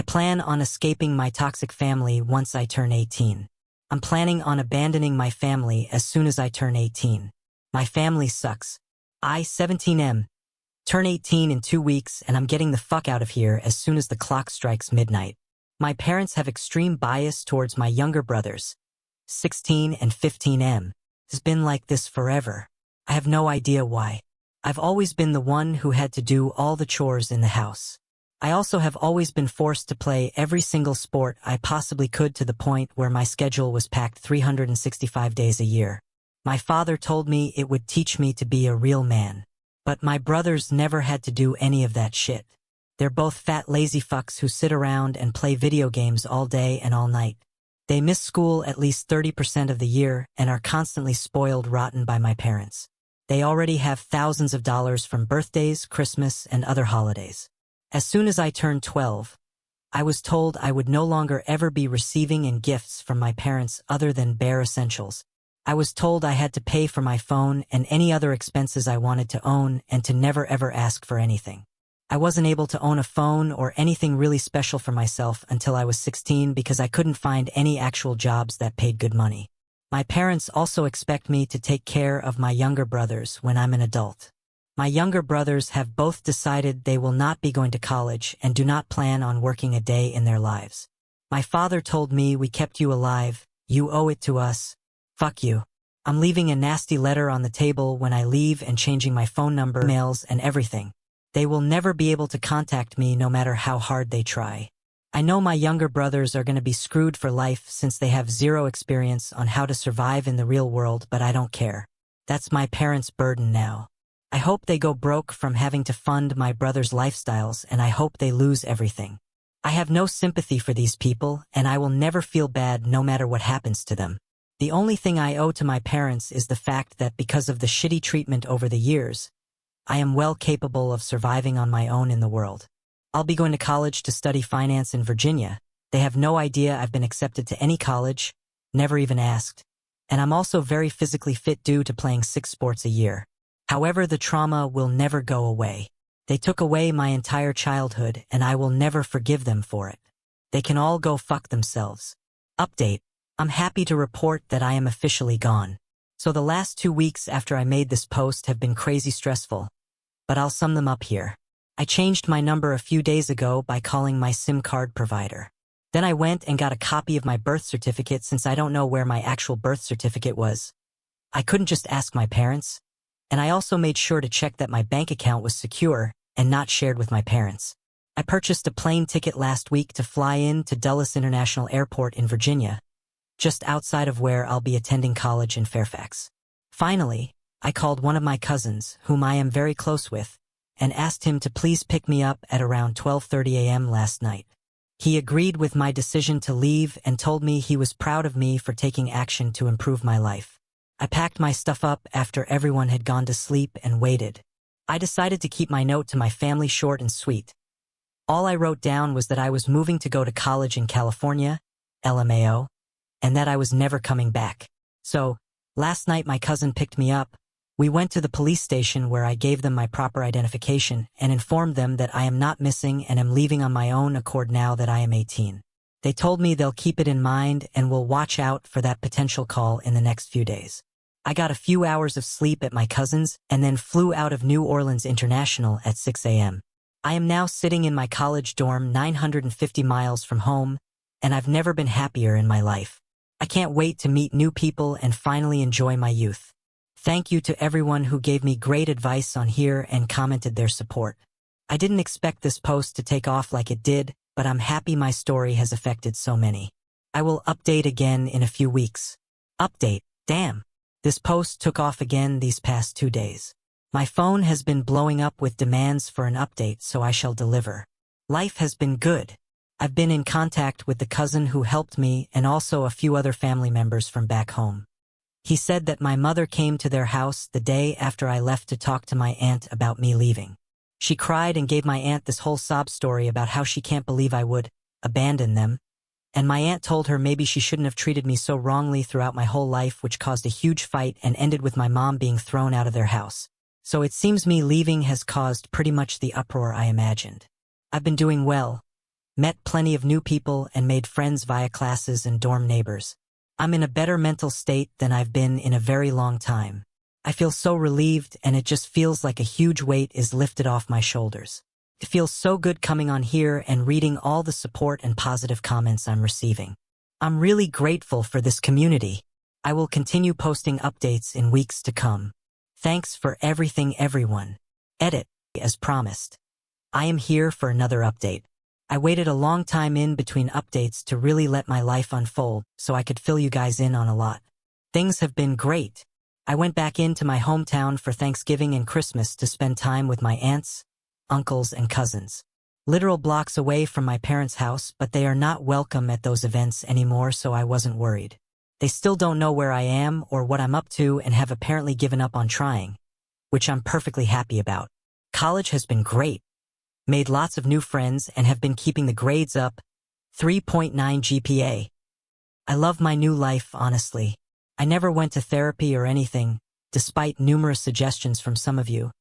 plan on escaping my toxic family once I turn 18. I'm planning on abandoning my family as soon as I turn 18. My family sucks. I, 17M, turn 18 in 2 weeks and I'm getting the fuck out of here as soon as the clock strikes midnight. My parents have extreme bias towards my younger brothers, 16 and 15M. It's been like this forever. I have no idea why. I've always been the one who had to do all the chores in the house. I also have always been forced to play every single sport I possibly could to the point where my schedule was packed 365 days a year. My father told me it would teach me to be a real man. But my brothers never had to do any of that shit. They're both fat lazy fucks who sit around and play video games all day and all night. They miss school at least 30% of the year and are constantly spoiled rotten by my parents. They already have thousands of dollars from birthdays, Christmas, and other holidays. As soon as I turned 12, I was told I would no longer ever be receiving any gifts from my parents other than bare essentials. I was told I had to pay for my phone and any other expenses I wanted to own and to never ever ask for anything. I wasn't able to own a phone or anything really special for myself until I was 16 because I couldn't find any actual jobs that paid good money. My parents also expect me to take care of my younger brothers when I'm an adult. My younger brothers have both decided they will not be going to college and do not plan on working a day in their lives. My father told me, "We kept you alive, you owe it to us. Fuck you. I'm leaving a nasty letter on the table when I leave and changing my phone number, emails, and everything. They will never be able to contact me no matter how hard they try." I know my younger brothers are going to be screwed for life since they have zero experience on how to survive in the real world, but I don't care. That's my parents' burden now. I hope they go broke from having to fund my brothers' lifestyles, and I hope they lose everything. I have no sympathy for these people, and I will never feel bad no matter what happens to them. The only thing I owe to my parents is the fact that because of the shitty treatment over the years, I am well capable of surviving on my own in the world. I'll be going to college to study finance in Virginia. They have no idea I've been accepted to any college, never even asked. And I'm also very physically fit due to playing 6 sports a year. However, the trauma will never go away. They took away my entire childhood, and I will never forgive them for it. They can all go fuck themselves. Update. I'm happy to report that I am officially gone. So the last 2 weeks after I made this post have been crazy stressful, but I'll sum them up here. I changed my number a few days ago by calling my SIM card provider. Then I went and got a copy of my birth certificate since I don't know where my actual birth certificate was. I couldn't just ask my parents. And I also made sure to check that my bank account was secure and not shared with my parents. I purchased a plane ticket last week to fly in to Dulles International Airport in Virginia, just outside of where I'll be attending college in Fairfax. Finally, I called one of my cousins, whom I am very close with, and asked him to please pick me up at around 12:30 a.m. last night. He agreed with my decision to leave and told me he was proud of me for taking action to improve my life. I packed my stuff up after everyone had gone to sleep and waited. I decided to keep my note to my family short and sweet. All I wrote down was that I was moving to go to college in California, LMAO, and that I was never coming back. So, last night my cousin picked me up. We went to the police station where I gave them my proper identification and informed them that I am not missing and am leaving on my own accord now that I am 18. They told me they'll keep it in mind and will watch out for that potential call in the next few days. I got a few hours of sleep at my cousin's and then flew out of New Orleans International at 6 a.m. I am now sitting in my college dorm 950 miles from home, and I've never been happier in my life. I can't wait to meet new people and finally enjoy my youth. Thank you to everyone who gave me great advice on here and commented their support. I didn't expect this post to take off like it did, but I'm happy my story has affected so many. I will update again in a few weeks. Update. Damn. This post took off again these past 2 days. My phone has been blowing up with demands for an update, so I shall deliver. Life has been good. I've been in contact with the cousin who helped me and also a few other family members from back home. He said that my mother came to their house the day after I left to talk to my aunt about me leaving. She cried and gave my aunt this whole sob story about how she can't believe I would abandon them, and my aunt told her maybe she shouldn't have treated me so wrongly throughout my whole life, which caused a huge fight and ended with my mom being thrown out of their house. So it seems me leaving has caused pretty much the uproar I imagined. I've been doing well. met plenty of new people, and made friends via classes and dorm neighbors. I'm in a better mental state than I've been in a very long time. I feel so relieved, and it just feels like a huge weight is lifted off my shoulders. It feels so good coming on here and reading all the support and positive comments I'm receiving. I'm really grateful for this community. I will continue posting updates in weeks to come. Thanks for everything, everyone. Edit, as promised. I am here for another update. I waited a long time in between updates to really let my life unfold so I could fill you guys in on a lot. Things have been great. I went back into my hometown for Thanksgiving and Christmas to spend time with my aunts, uncles, and cousins. Literal blocks away from my parents' house, but they are not welcome at those events anymore, so I wasn't worried. They still don't know where I am or what I'm up to and have apparently given up on trying, which I'm perfectly happy about. College has been great. Made lots of new friends and have been keeping the grades up. 3.9 GPA. I love my new life, honestly. I never went to therapy or anything, despite numerous suggestions from some of you,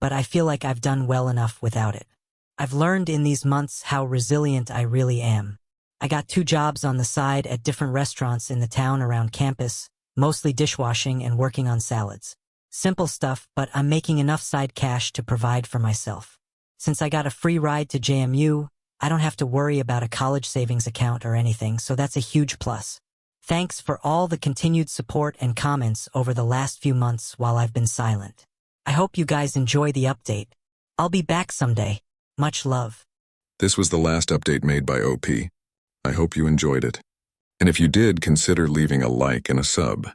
but I feel like I've done well enough without it. I've learned in these months how resilient I really am. I got 2 jobs on the side at different restaurants in the town around campus, mostly dishwashing and working on salads. Simple stuff, but I'm making enough side cash to provide for myself. Since I got a free ride to JMU, I don't have to worry about a college savings account or anything, so that's a huge plus. Thanks for all the continued support and comments over the last few months while I've been silent. I hope you guys enjoy the update. I'll be back someday. Much love. This was the last update made by OP. I hope you enjoyed it. And if you did, consider leaving a like and a sub.